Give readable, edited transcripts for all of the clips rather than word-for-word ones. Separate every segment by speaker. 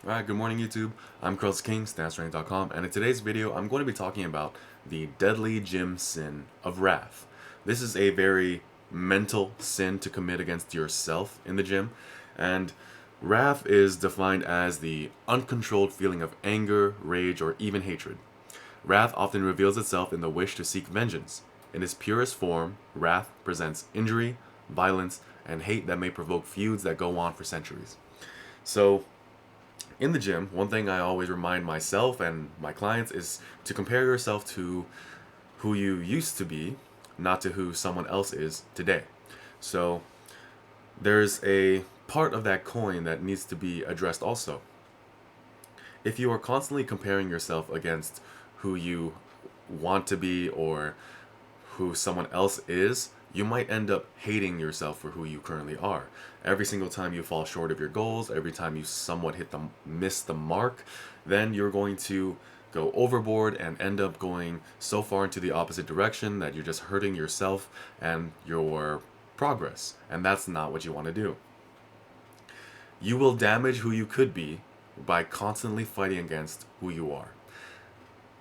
Speaker 1: Alright, good morning YouTube. I'm Curls King, StansRank.com, and in today's video I'm going to be talking about the deadly gym sin of wrath. This is a very mental sin to commit against yourself in the gym, and wrath is defined as the uncontrolled feeling of anger, rage, or even hatred. Wrath often reveals itself in the wish to seek vengeance. In its purest form, wrath presents injury, violence, and hate that may provoke feuds that go on for centuries. So, in the gym, one thing I always remind myself and my clients is to compare yourself to who you used to be, not to who someone else is today. So there's a part of that coin that needs to be addressed also. If you are constantly comparing yourself against who you want to be or who someone else is, you might end up hating yourself for who you currently are. Every single time you fall short of your goals, every time you somewhat miss the mark, then you're going to go overboard and end up going so far into the opposite direction that you're just hurting yourself and your progress. And that's not what you want to do. You will damage who you could be by constantly fighting against who you are.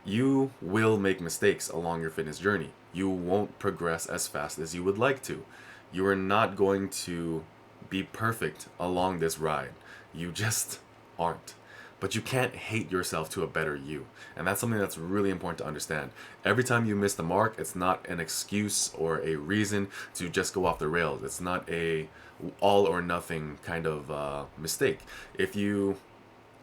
Speaker 1: You will make mistakes along your fitness journey. You won't progress as fast as you would like to. You are not going to be perfect along this ride. You just aren't. But you can't hate yourself to a better you. And that's something that's really important to understand. Every time you miss the mark, it's not an excuse or a reason to just go off the rails. It's not a all or nothing kind of mistake. If you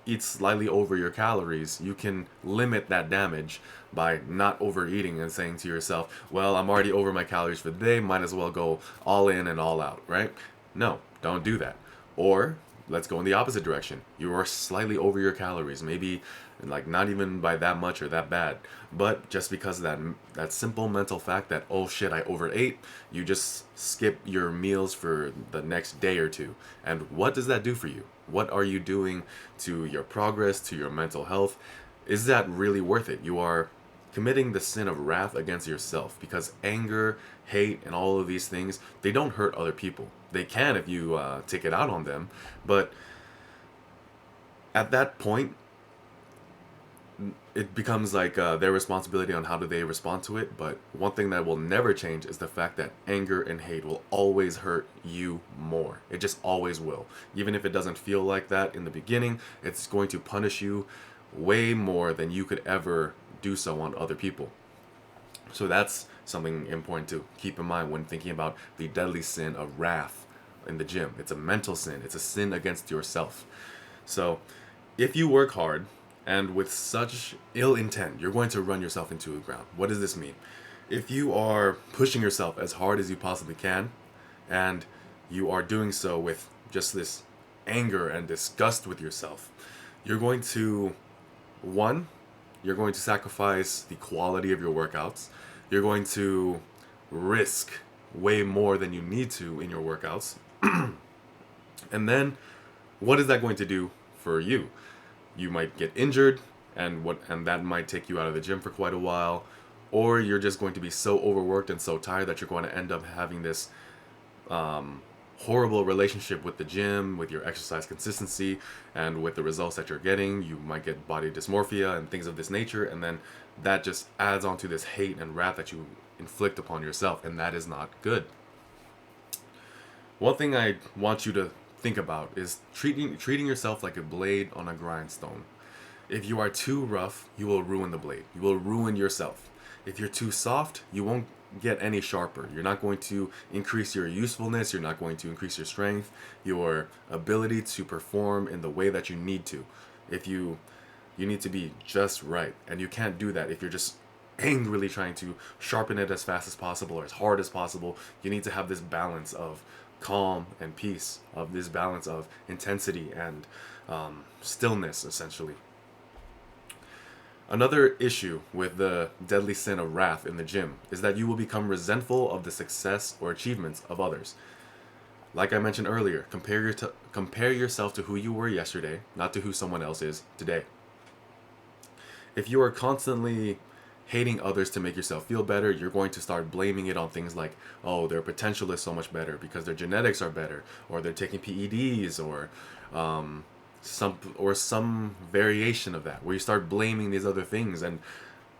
Speaker 1: eat slightly over your calories, you can limit that damage by not overeating and saying to yourself, well, I'm already over my calories for the day, might as well go all in and all out, right? No, don't do that. Or let's go in the opposite direction. You are slightly over your calories, maybe like not even by that much or that bad, but just because of that simple mental fact that, oh shit, I overate, you just skip your meals for the next day or two. And what does that do for you? What are you doing to your progress, to your mental health? Is that really worth it? You are committing the sin of wrath against yourself, because anger, hate, and all of these things, they don't hurt other people. They can if you take it out on them, but at that point, it becomes like their responsibility on how do they respond to it. But one thing that will never change is the fact that anger and hate will always hurt you more. It just always will. Even if it doesn't feel like that in the beginning, it's going to punish you way more than you could ever do so on other people. So that's something important to keep in mind when thinking about the deadly sin of wrath in the gym. It's a mental sin. It's a sin against yourself. So if you work hard and with such ill intent, you're going to run yourself into the ground. What does this mean? If you are pushing yourself as hard as you possibly can, and you are doing so with just this anger and disgust with yourself, you're going to, one, you're going to sacrifice the quality of your workouts. You're going to risk way more than you need to in your workouts. And then, what is that going to do for you? You might get injured, and that might take you out of the gym for quite a while, or you're just going to be so overworked and so tired that you're going to end up having this horrible relationship with the gym, with your exercise consistency, and with the results that you're getting. You might get body dysmorphia and things of this nature, and then that just adds on to this hate and wrath that you inflict upon yourself, and that is not good. One thing I want you to think about is treating yourself like a blade on a grindstone. If you are too rough, you will ruin the blade. You will ruin yourself. If you're too soft, you won't get any sharper. You're not going to increase your usefulness. You're not going to increase your strength, your ability to perform in the way that you need to. If you need to be just right, and you can't do that if you're just angrily trying to sharpen it as fast as possible or as hard as possible. You need to have this balance of calm and peace, of this balance of intensity and stillness, essentially. Another issue with the deadly sin of wrath in the gym is that you will become resentful of the success or achievements of others. Like I mentioned earlier, compare yourself to who you were yesterday, not to who someone else is today. If you are constantly hating others to make yourself feel better, you're going to start blaming it on things like, oh, their potential is so much better because their genetics are better, or they're taking PEDs, or some variation of that, where you start blaming these other things. And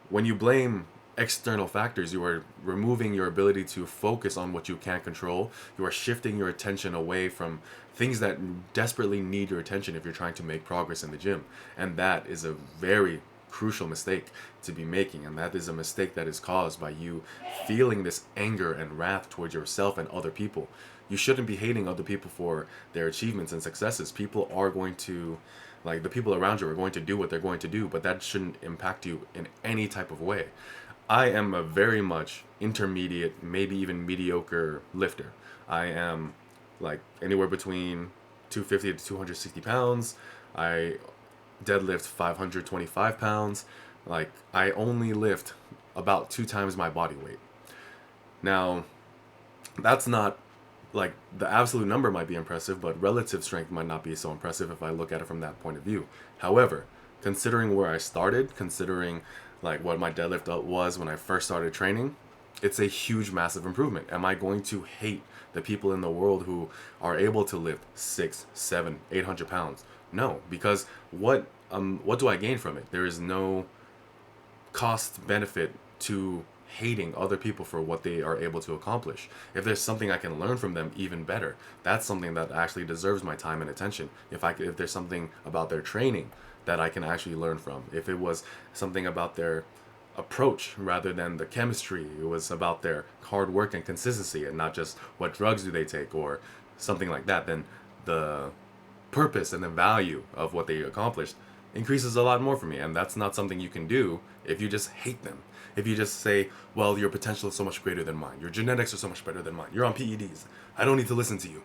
Speaker 1: when you blame external factors, you are removing your ability to focus on what you can't control. You are shifting your attention away from things that desperately need your attention if you're trying to make progress in the gym. And that is a very crucial mistake to be making, and that is a mistake that is caused by you feeling this anger and wrath towards yourself and other people. You shouldn't be hating other people for their achievements and successes. People are going to, like, the people around you are going to do what they're going to do, but that shouldn't impact you in any type of way. I am a very much intermediate, maybe even mediocre lifter. I am like anywhere between 250 to 260 pounds. I deadlift 525 pounds. Like, I only lift about 2 times my body weight. Now, that's not, like, the absolute number might be impressive, but relative strength might not be so impressive if I look at it from that point of view. However, considering where I started, considering like what my deadlift was when I first started training, it's a huge, massive improvement. Am I going to hate the people in the world who are able to lift 6, 7, 800 pounds? No, because what do I gain from it? There is no cost benefit to hating other people for what they are able to accomplish. If there's something I can learn from them, even better. That's something that actually deserves my time and attention. If there's something about their training that I can actually learn from. If it was something about their approach rather than the chemistry, it was about their hard work and consistency and not just what drugs do they take or something like that, then the purpose and the value of what they accomplished increases a lot more for me. And that's not something you can do if you just hate them. If you just say, well, your potential is so much greater than mine. Your genetics are so much better than mine. You're on PEDs. I don't need to listen to you.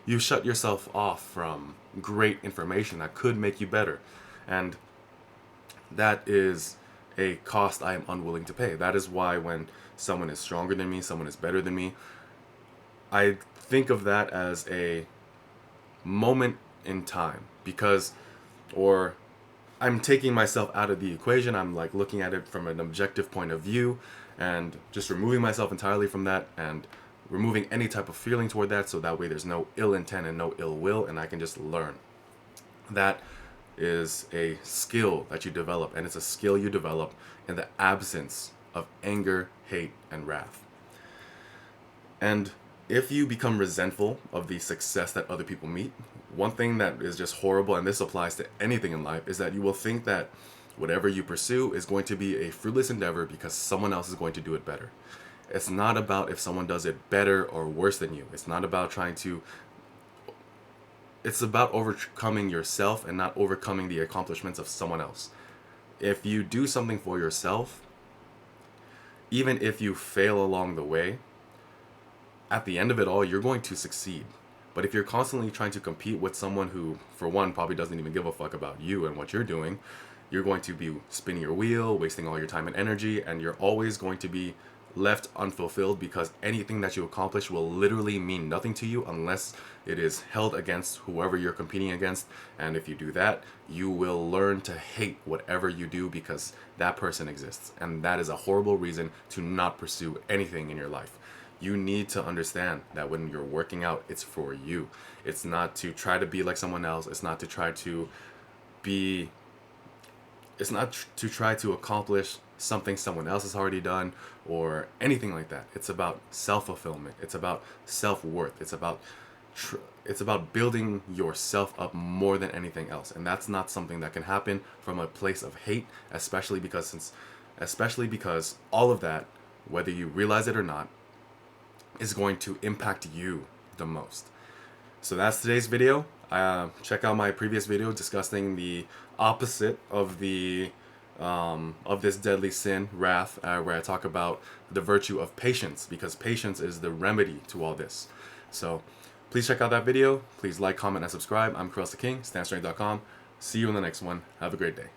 Speaker 1: You shut yourself off from great information that could make you better. And that is a cost I am unwilling to pay. That is why when someone is stronger than me, someone is better than me, I think of that as a moment in time, because, or I'm taking myself out of the equation. I'm like looking at it from an objective point of view and just removing myself entirely from that and removing any type of feeling toward that, so that way there's no ill intent and no ill will, and I can just learn. That is a skill that you develop, and it's a skill you develop in the absence of anger, hate, and wrath. And if you become resentful of the success that other people meet, one thing that is just horrible, and this applies to anything in life, is that you will think that whatever you pursue is going to be a fruitless endeavor because someone else is going to do it better. It's not about if someone does it better or worse than you. It's not about it's about overcoming yourself and not overcoming the accomplishments of someone else. If you do something for yourself, even if you fail along the way, at the end of it all, you're going to succeed. But if you're constantly trying to compete with someone who, for one, probably doesn't even give a fuck about you and what you're doing, you're going to be spinning your wheel, wasting all your time and energy, and you're always going to be left unfulfilled, because anything that you accomplish will literally mean nothing to you unless it is held against whoever you're competing against. And if you do that, you will learn to hate whatever you do because that person exists. And that is a horrible reason to not pursue anything in your life. You need to understand that when you're working out, it's for you. It's not to try to be like someone else. It's not to try to be it's not to try to accomplish something someone else has already done or anything like that. It's about self-fulfillment. It's about self-worth. It's about building yourself up more than anything else. And that's not something that can happen from a place of hate, especially because all of that, whether you realize it or not, is going to impact you the most. So that's today's video. Check out my previous video discussing the opposite of this deadly sin, wrath, where I talk about the virtue of patience, because patience is the remedy to all this. So please check out that video. Please like, comment, and subscribe. I'm Carlos the King, StanStrength.com. See you in the next one. Have a great day.